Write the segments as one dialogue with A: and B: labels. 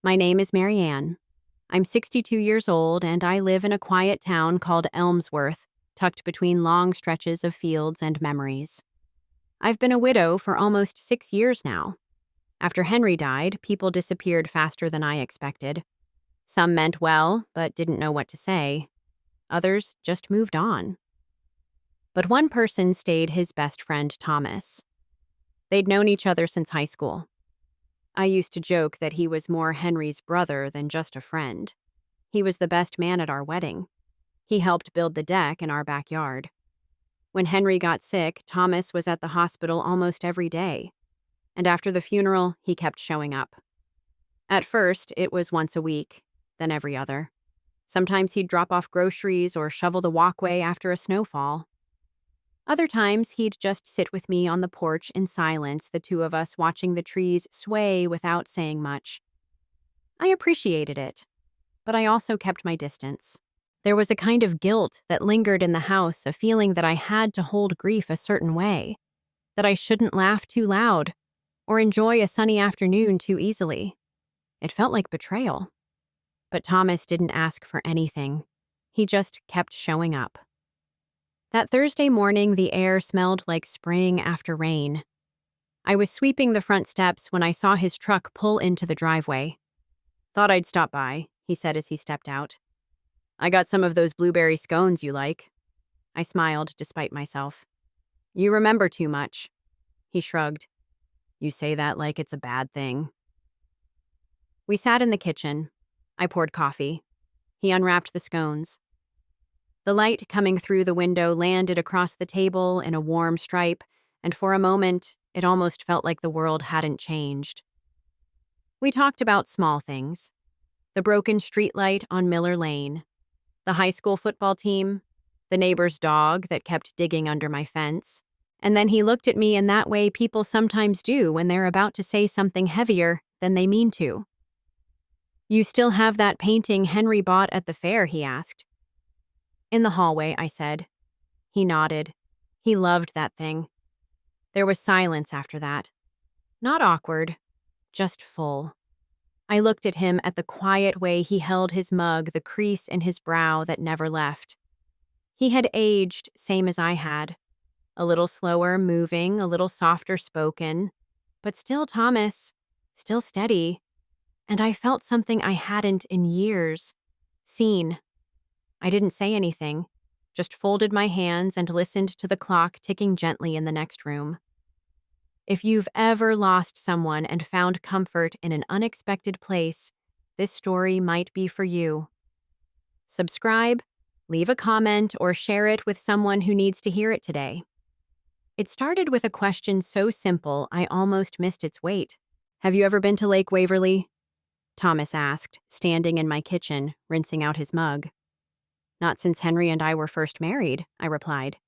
A: My name is Marianne. I'm 62 years old and I live in a quiet town called Elmsworth, tucked between long stretches of fields and memories. I've been a widow for almost 6 years now. After Henry died, people disappeared faster than I expected. Some meant well, but didn't know what to say. Others just moved on. But one person stayed, his best friend, Thomas. They'd known each other since high school. I used to joke that he was more Henry's brother than just a friend. He was the best man at our wedding. He helped build the deck in our backyard. When Henry got sick, Thomas was at the hospital almost every day. And after the funeral, he kept showing up. At first, it was once a week, then every other. Sometimes he'd drop off groceries or shovel the walkway after a snowfall. Other times, he'd just sit with me on the porch in silence, the two of us watching the trees sway without saying much. I appreciated it, but I also kept my distance. There was a kind of guilt that lingered in the house, a feeling that I had to hold grief a certain way, that I shouldn't laugh too loud or enjoy a sunny afternoon too easily. It felt like betrayal. But Thomas didn't ask for anything. He just kept showing up. That Thursday morning, the air smelled like spring after rain. I was sweeping the front steps when I saw his truck pull into the driveway. "Thought I'd stop by," he said as he stepped out. "I got some of those blueberry scones you like." I smiled despite myself. "You remember too much." He shrugged. "You say that like it's a bad thing." We sat in the kitchen. I poured coffee. He unwrapped the scones. The light coming through the window landed across the table in a warm stripe, and for a moment, it almost felt like the world hadn't changed. We talked about small things. The broken streetlight on Miller Lane, the high school football team, the neighbor's dog that kept digging under my fence. And then he looked at me in that way people sometimes do when they're about to say something heavier than they mean to. "You still have that painting Henry bought at the fair?" he asked. "In the hallway," I said. He nodded. He loved that thing. There was silence after that. Not awkward, just full. I looked at him, at the quiet way he held his mug, the crease in his brow that never left. He had aged, same as I had. A little slower moving, a little softer spoken, but still Thomas, still steady. And I felt something I hadn't in years. Seen. I didn't say anything, just folded my hands and listened to the clock ticking gently in the next room. If you've ever lost someone and found comfort in an unexpected place, this story might be for you. Subscribe, leave a comment, or share it with someone who needs to hear it today. It started with a question so simple I almost missed its weight. "Have you ever been to Lake Waverly?" Thomas asked, standing in my kitchen, rinsing out his mug. "Not since Henry and I were first married," I replied.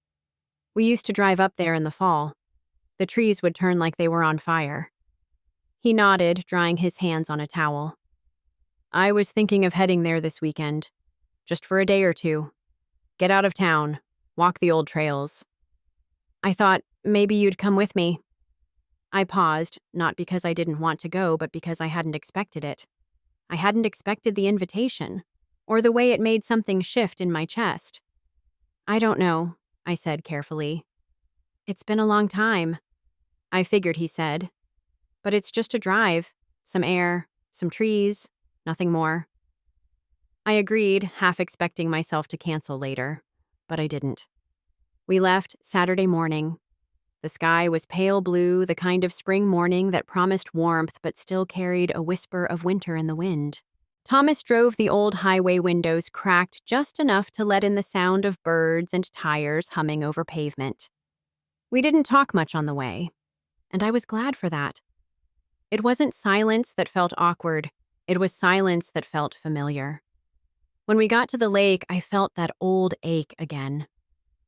A: "We used to drive up there in the fall. The trees would turn like they were on fire." He nodded, drying his hands on a towel. "I was thinking of heading there this weekend, just for a day or two. Get out of town, walk the old trails." I thought maybe you'd come with me. I paused, not because I didn't want to go, but because I hadn't expected it. I hadn't expected the invitation, or the way it made something shift in my chest. "I don't know," I said carefully. "It's been a long time." "I figured," he said. "But it's just a drive, some air, some trees, nothing more." I agreed, half expecting myself to cancel later, but I didn't. We left Saturday morning. The sky was pale blue, the kind of spring morning that promised warmth but still carried a whisper of winter in the wind. Thomas drove the old highway windows cracked just enough to let in the sound of birds and tires humming over pavement. We didn't talk much on the way, and I was glad for that. It wasn't silence that felt awkward, it was silence that felt familiar. When we got to the lake, I felt that old ache again.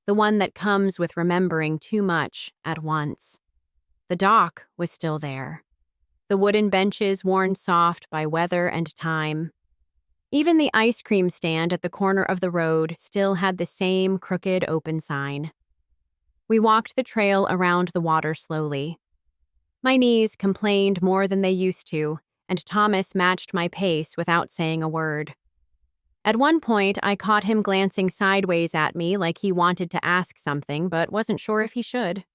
A: The one that comes with remembering too much at once. The dock was still there. The wooden benches worn soft by weather and time. Even the ice cream stand at the corner of the road still had the same crooked open sign. We walked the trail around the water slowly. My knees complained more than they used to, and Thomas matched my pace without saying a word. At one point, I caught him glancing sideways at me like he wanted to ask something but wasn't sure if he should.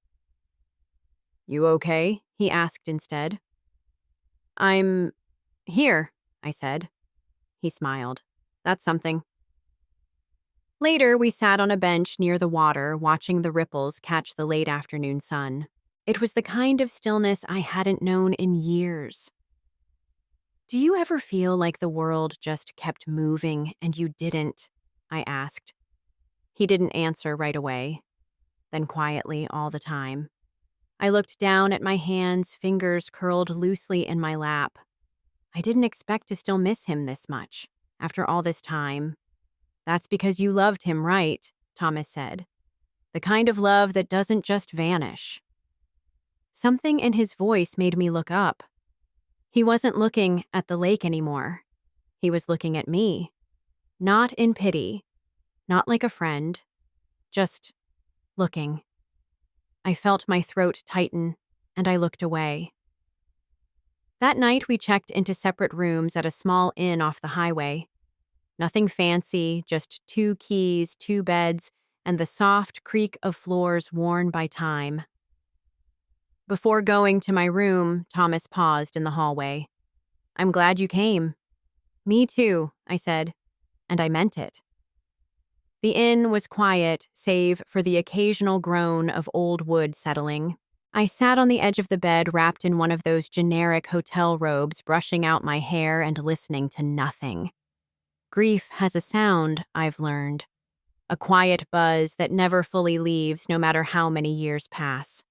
A: "You okay?" he asked instead. "I'm here," I said. He smiled. "That's something." Later, we sat on a bench near the water, watching the ripples catch the late afternoon sun. It was the kind of stillness I hadn't known in years. "Do you ever feel like the world just kept moving and you didn't?" I asked. He didn't answer right away, then quietly all the time. I looked down at my hands, fingers curled loosely in my lap. I didn't expect to still miss him this much, after all this time. "That's because you loved him, right?" Thomas said. "The kind of love that doesn't just vanish." Something in his voice made me look up. He wasn't looking at the lake anymore. He was looking at me. Not in pity, not like a friend, just looking. I felt my throat tighten, and I looked away. That night, we checked into separate rooms at a small inn off the highway. Nothing fancy, just 2 keys, 2 beds, and the soft creak of floors worn by time. Before going to my room, Thomas paused in the hallway. "I'm glad you came." "Me too," I said, and I meant it. The inn was quiet, save for the occasional groan of old wood settling. I sat on the edge of the bed, wrapped in one of those generic hotel robes, brushing out my hair and listening to nothing. Grief has a sound, I've learned. A quiet buzz that never fully leaves, no matter how many years pass.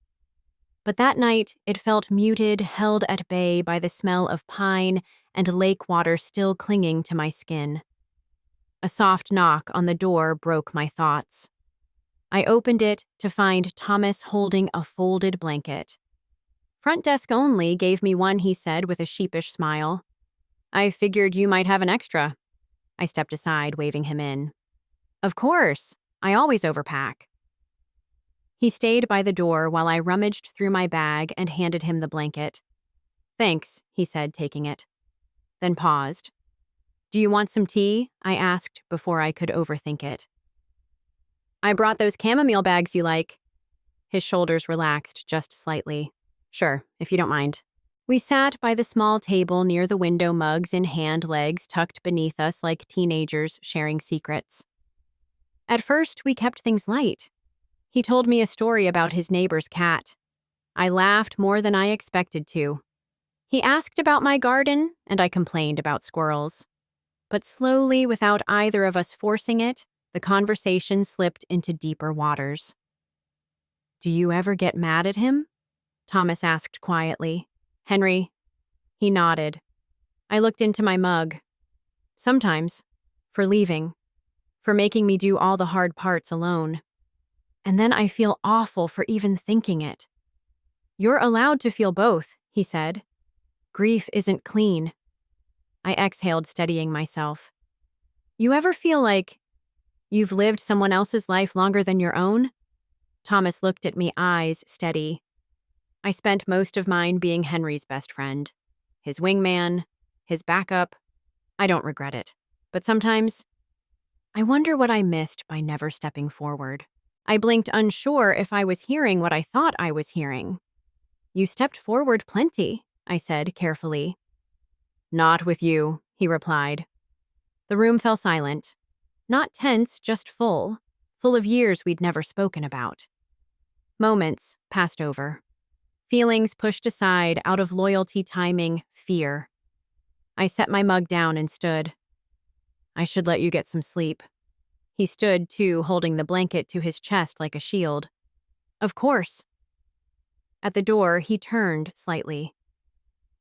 A: But that night, it felt muted, held at bay by the smell of pine and lake water still clinging to my skin. A soft knock on the door broke my thoughts. I opened it to find Thomas holding a folded blanket. "Front desk only," gave me one, he said with a sheepish smile. "I figured you might have an extra." I stepped aside, waving him in. "Of course. I always overpack." He stayed by the door while I rummaged through my bag and handed him the blanket. "Thanks," he said, taking it. Then paused. "Do you want some tea?" I asked before I could overthink it. "I brought those chamomile bags you like." His shoulders relaxed just slightly. "Sure, if you don't mind." We sat by the small table near the window, mugs in hand, legs tucked beneath us like teenagers sharing secrets. At first, we kept things light. He told me a story about his neighbor's cat. I laughed more than I expected to. He asked about my garden, and I complained about squirrels. But slowly, without either of us forcing it, the conversation slipped into deeper waters. "Do you ever get mad at him?" Thomas asked quietly. "Henry?" He nodded. I looked into my mug. "Sometimes. For leaving. For making me do all the hard parts alone. And then I feel awful for even thinking it." "You're allowed to feel both," he said. "Grief isn't clean." I exhaled, steadying myself. "You ever feel like you've lived someone else's life longer than your own?" Thomas looked at me, eyes steady. "I spent most of mine being Henry's best friend. His wingman, his backup. I don't regret it. But sometimes, I wonder what I missed by never stepping forward." I blinked, unsure if I was hearing what I thought I was hearing. "You stepped forward plenty," I said carefully. "Not with you," he replied. The room fell silent. Not tense, just full of years we'd never spoken about. Moments passed over. Feelings pushed aside out of loyalty, timing, fear. I set my mug down and stood. "I should let you get some sleep." He stood, too, holding the blanket to his chest like a shield. "Of course." At the door, he turned slightly.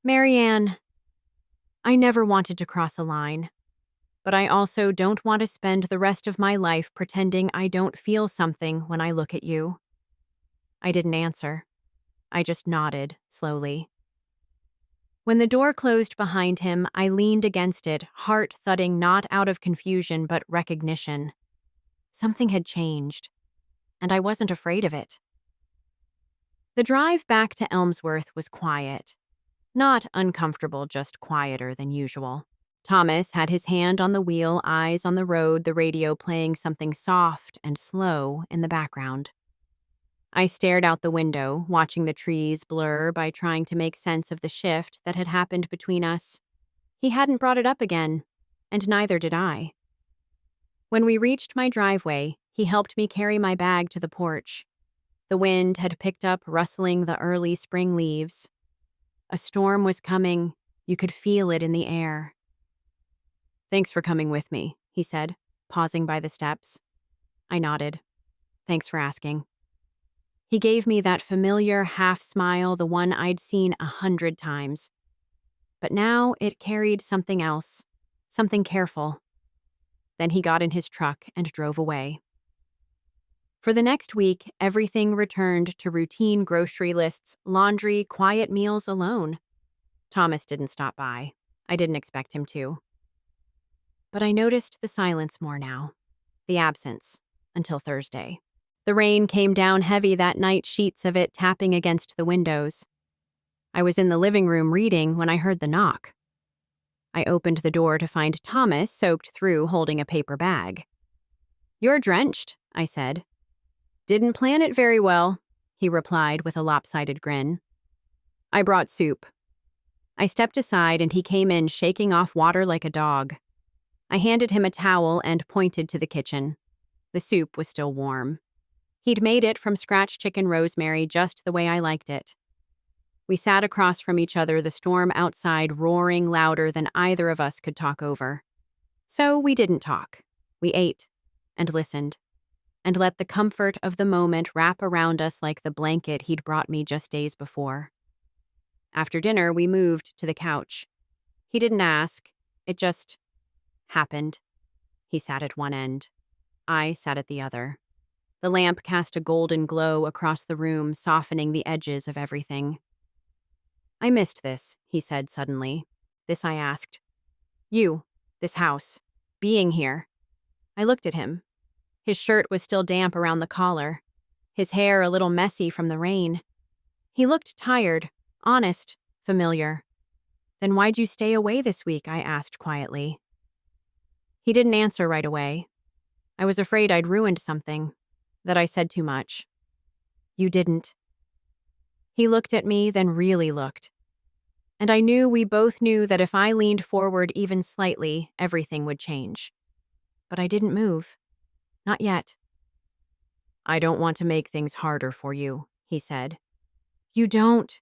A: "Marianne, I never wanted to cross a line, but I also don't want to spend the rest of my life pretending I don't feel something when I look at you." I didn't answer. I just nodded, slowly. When the door closed behind him, I leaned against it, heart thudding not out of confusion but recognition. Something had changed, and I wasn't afraid of it. The drive back to Elmsworth was quiet. Not uncomfortable, just quieter than usual. Thomas had his hand on the wheel, eyes on the road, the radio playing something soft and slow in the background. I stared out the window, watching the trees blur by trying to make sense of the shift that had happened between us. He hadn't brought it up again, and neither did I. When we reached my driveway, he helped me carry my bag to the porch. The wind had picked up, rustling the early spring leaves. A storm was coming. You could feel it in the air. "Thanks for coming with me," he said, pausing by the steps. I nodded. "Thanks for asking." He gave me that familiar half smile, the one I'd seen 100 times. But now it carried something else, something careful. Then he got in his truck and drove away. For the next week, everything returned to routine: grocery lists, laundry, quiet meals alone. Thomas didn't stop by. I didn't expect him to. But I noticed the silence more now, the absence, until Thursday. The rain came down heavy that night, sheets of it tapping against the windows. I was in the living room reading when I heard the knock. I opened the door to find Thomas soaked through, holding a paper bag. "You're drenched," I said. "Didn't plan it very well," he replied with a lopsided grin. "I brought soup." I stepped aside and he came in, shaking off water like a dog. I handed him a towel and pointed to the kitchen. The soup was still warm. He'd made it from scratch chicken rosemary, just the way I liked it. We sat across from each other, the storm outside roaring louder than either of us could talk over. So we didn't talk. We ate and listened and let the comfort of the moment wrap around us like the blanket he'd brought me just days before. After dinner, we moved to the couch. He didn't ask. It just happened. He sat at one end. I sat at the other. The lamp cast a golden glow across the room, softening the edges of everything. "I missed this," he said suddenly. "This," I asked. "You, this house, being here." I looked at him. His shirt was still damp around the collar, his hair a little messy from the rain. He looked tired, honest, familiar. "Then why'd you stay away this week?" I asked quietly. He didn't answer right away. I was afraid I'd ruined something, that I said too much. "You didn't." He looked at me, then really looked. And I knew we both knew that if I leaned forward even slightly, everything would change. But I didn't move. Not yet. "I don't want to make things harder for you," he said. "You don't,"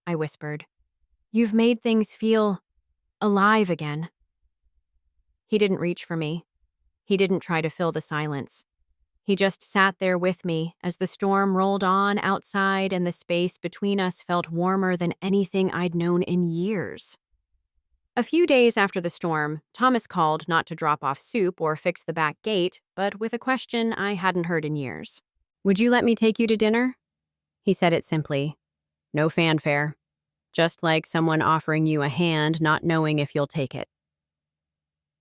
A: I whispered. "You've made things feel alive again." He didn't reach for me. He didn't try to fill the silence. He just sat there with me as the storm rolled on outside and the space between us felt warmer than anything I'd known in years. A few days after the storm, Thomas called, not to drop off soup or fix the back gate, but with a question I hadn't heard in years. "Would you let me take you to dinner?" He said it simply. No fanfare. Just like someone offering you a hand, not knowing if you'll take it.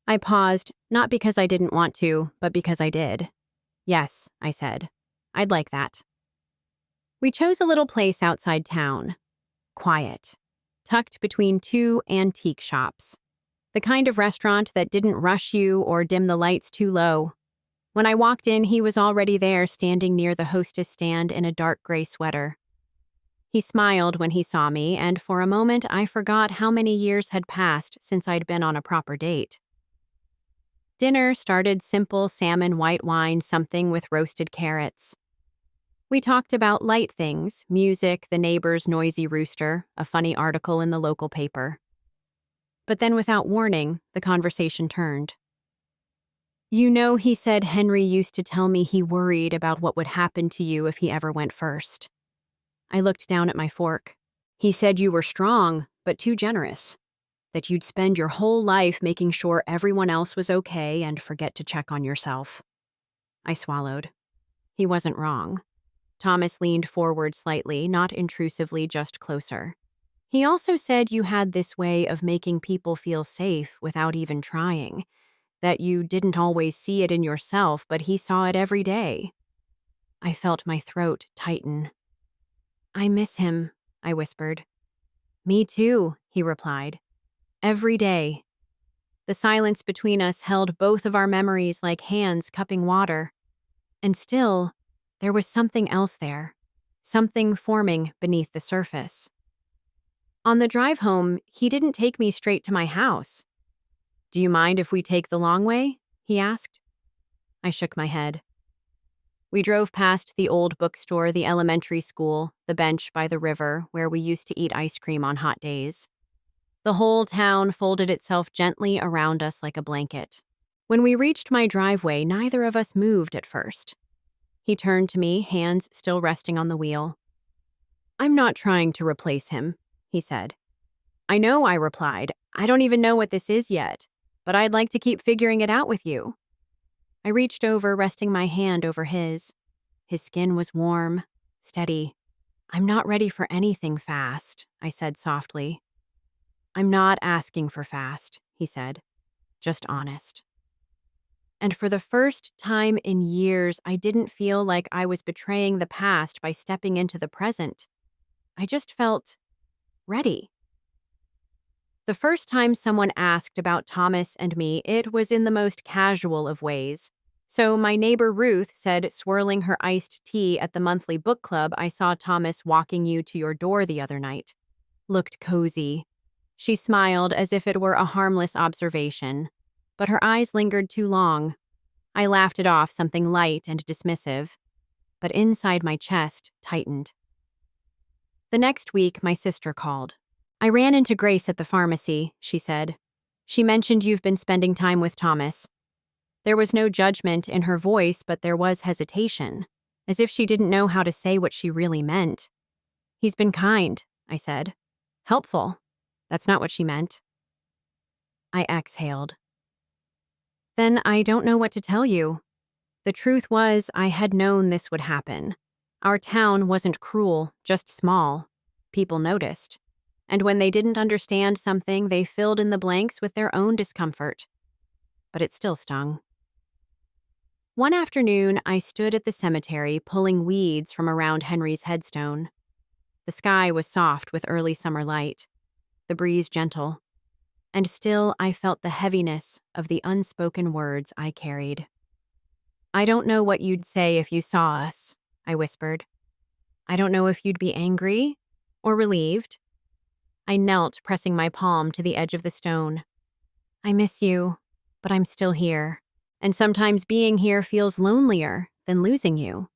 A: I paused, not because I didn't want to, but because I did. "Yes," I said. "I'd like that." We chose a little place outside town. Quiet. Tucked between two antique shops. The kind of restaurant that didn't rush you or dim the lights too low. When I walked in, he was already there, standing near the hostess stand in a dark gray sweater. He smiled when he saw me, and for a moment I forgot how many years had passed since I'd been on a proper date. Dinner started simple: salmon, white wine, something with roasted carrots. We talked about light things: music, the neighbor's noisy rooster, a funny article in the local paper. But then, without warning, the conversation turned. "You know," he said, "Henry used to tell me he worried about what would happen to you if he ever went first." I looked down at my fork. "He said you were strong, but too generous. That you'd spend your whole life making sure everyone else was okay and forget to check on yourself." I swallowed. He wasn't wrong. Thomas leaned forward slightly, not intrusively, just closer. "He also said you had this way of making people feel safe without even trying, that you didn't always see it in yourself, but he saw it every day." I felt my throat tighten. "I miss him," I whispered. "Me too," he replied. Every day. The silence between us held both of our memories like hands cupping water. And still, there was something else there. Something forming beneath the surface. On the drive home, he didn't take me straight to my house. Do you mind if we take the long way? He asked. I shook my head. We drove past the old bookstore, the elementary school, the bench by the river where we used to eat ice cream on hot days. The whole town folded itself gently around us like a blanket. When we reached my driveway, neither of us moved at first. He turned to me, hands still resting on the wheel. I'm not trying to replace him, he said. I know, I replied. I don't even know what this is yet, but I'd like to keep figuring it out with you. I reached over, resting my hand over his. His skin was warm, steady. I'm not ready for anything fast, I said softly. I'm not asking for fast, he said. Just honest. And for the first time in years, I didn't feel like I was betraying the past by stepping into the present. I just felt ready. The first time someone asked about Thomas and me, it was in the most casual of ways. So my neighbor Ruth said, swirling her iced tea at the monthly book club, I saw Thomas walking you to your door the other night. Looked cozy. She smiled as if it were a harmless observation, but her eyes lingered too long. I laughed it off, something light and dismissive, but inside my chest tightened. The next week, my sister called. I ran into Grace at the pharmacy, she said. She mentioned you've been spending time with Thomas. There was no judgment in her voice, but there was hesitation, as if she didn't know how to say what she really meant. He's been kind, I said. Helpful. That's not what she meant. I exhaled. Then I don't know what to tell you. The truth was, I had known this would happen. Our town wasn't cruel, just small. People noticed. And when they didn't understand something, they filled in the blanks with their own discomfort. But it still stung. One afternoon, I stood at the cemetery pulling weeds from around Henry's headstone. The sky was soft with early summer light, the breeze gentle, and still I felt the heaviness of the unspoken words I carried. I don't know what you'd say if you saw us, I whispered. I don't know if you'd be angry or relieved. I knelt, pressing my palm to the edge of the stone. I miss you, but I'm still here, and sometimes being here feels lonelier than losing you.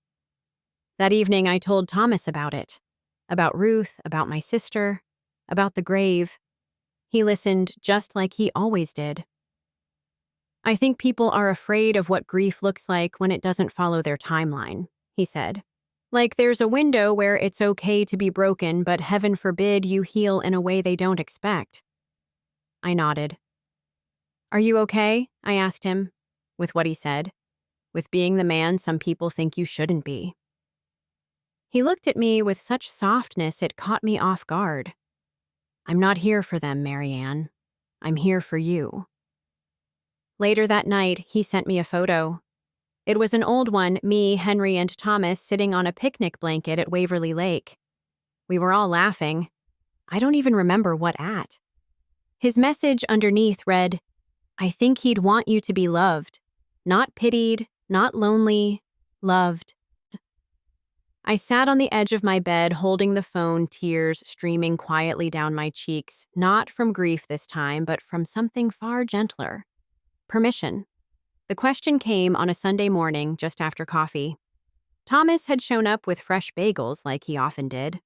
A: That evening, I told Thomas about it, about Ruth, about my sister, about the grave. He listened just like he always did. I think people are afraid of what grief looks like when it doesn't follow their timeline, he said. Like there's a window where it's okay to be broken, but heaven forbid you heal in a way they don't expect. I nodded. Are you okay? I asked him, with what he said, with being the man some people think you shouldn't be. He looked at me with such softness it caught me off guard. I'm not here for them, Marianne. I'm here for you. Later that night, he sent me a photo. It was an old one, me, Henry, and Thomas sitting on a picnic blanket at Waverly Lake. We were all laughing. I don't even remember what at. His message underneath read, I think he'd want you to be loved. Not pitied, not lonely, loved. I sat on the edge of my bed holding the phone, tears streaming quietly down my cheeks, not from grief this time, but from something far gentler. Permission. The question came on a Sunday morning just after coffee. Thomas had shown up with fresh bagels like he often did.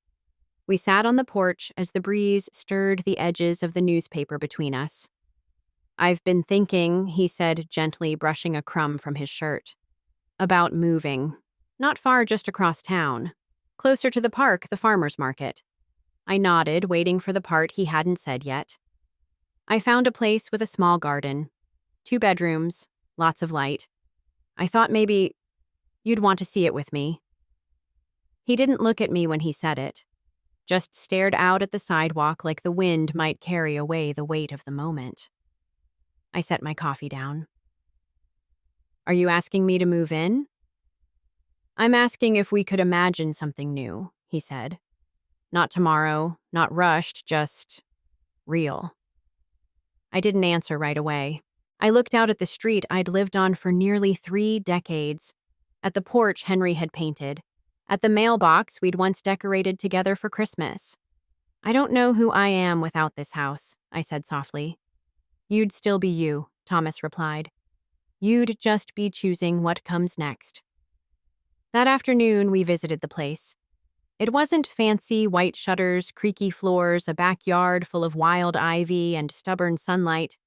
A: We sat on the porch as the breeze stirred the edges of the newspaper between us. I've been thinking, he said gently, brushing a crumb from his shirt, about moving. Not far, just across town. Closer to the park, the farmer's market. I nodded, waiting for the part he hadn't said yet. I found a place with a small garden. 2 bedrooms, lots of light. I thought maybe you'd want to see it with me. He didn't look at me when he said it, just stared out at the sidewalk like the wind might carry away the weight of the moment. I set my coffee down. Are you asking me to move in? I'm asking if we could imagine something new, he said. Not tomorrow, not rushed, just real. I didn't answer right away. I looked out at the street I'd lived on for nearly 3 decades, at the porch Henry had painted, at the mailbox we'd once decorated together for Christmas. I don't know who I am without this house, I said softly. You'd still be you, Thomas replied. You'd just be choosing what comes next. That afternoon, we visited the place. It wasn't fancy white shutters, creaky floors, a backyard full of wild ivy and stubborn sunlight,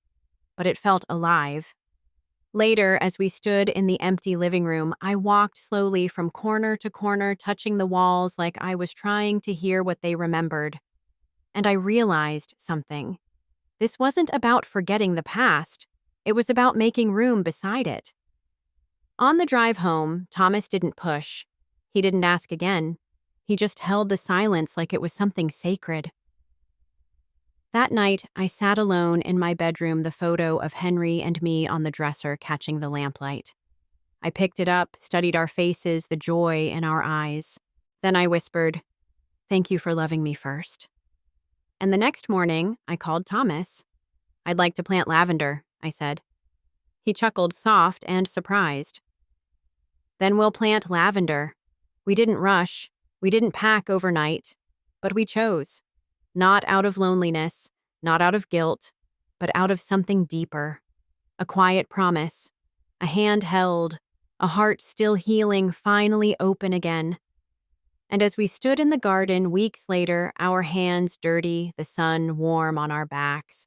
A: but it felt alive. Later, as we stood in the empty living room, I walked slowly from corner to corner, touching the walls like I was trying to hear what they remembered. And I realized something. This wasn't about forgetting the past. It was about making room beside it. On the drive home, Thomas didn't push. He didn't ask again. He just held the silence like it was something sacred. That night, I sat alone in my bedroom, the photo of Henry and me on the dresser catching the lamplight. I picked it up, studied our faces, the joy in our eyes. Then I whispered, "Thank you for loving me first." And the next morning, I called Thomas. "I'd like to plant lavender," I said. He chuckled, soft and surprised. "Then we'll plant lavender." We didn't rush. We didn't pack overnight. But we chose. Not out of loneliness, not out of guilt, but out of something deeper. A quiet promise. A hand held. A heart still healing, finally open again. And as we stood in the garden weeks later, our hands dirty, the sun warm on our backs,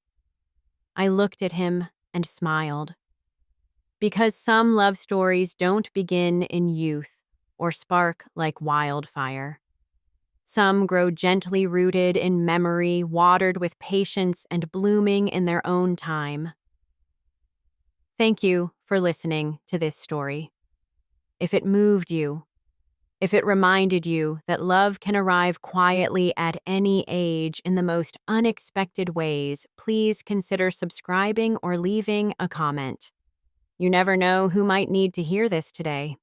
A: I looked at him and smiled. Because some love stories don't begin in youth or spark like wildfire. Some grow gently rooted in memory, watered with patience and blooming in their own time. Thank you for listening to this story. If it moved you, if it reminded you that love can arrive quietly at any age in the most unexpected ways, please consider subscribing or leaving a comment. You never know who might need to hear this today.